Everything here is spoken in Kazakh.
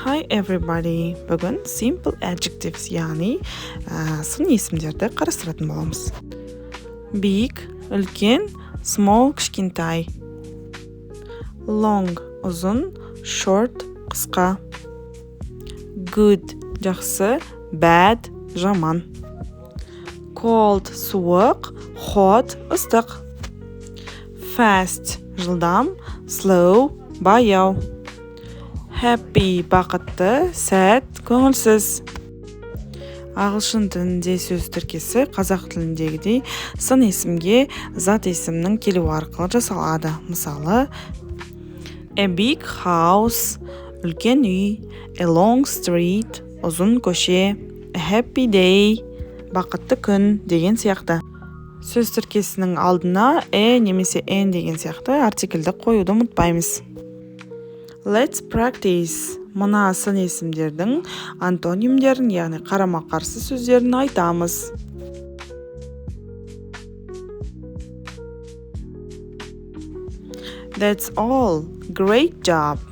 Hi everybody. Бүгін simple adjectives, яғни сын есімдерді қарастыратын боламыз. Big, үлкен, small, кішкентай. Long, ұзын, short, қысқа. Good, жақсы, bad, жаман. Cold, суық, hot, ыстық. Fast, жылдам, slow, баяу. Happy, бақытты, sad, көңілсіз. Ағылшын тілінде сөз тіркесі қазақ тіліндегідей сын есімге зат есімнің келуі арқылы жасалады. Мысалы, a big house, үлкен үй, a long street, ұзын көше, a happy day, бақытты күн деген сияқты. Сөз тіркесінің алдына немесе en деген сияқты артикльді қоюды ұмытпаймыз. Let's practice. Мына сын есімдердің антонимдерін, яғни қарама-қарсы сөздерін айтамыз. That's all. Great job.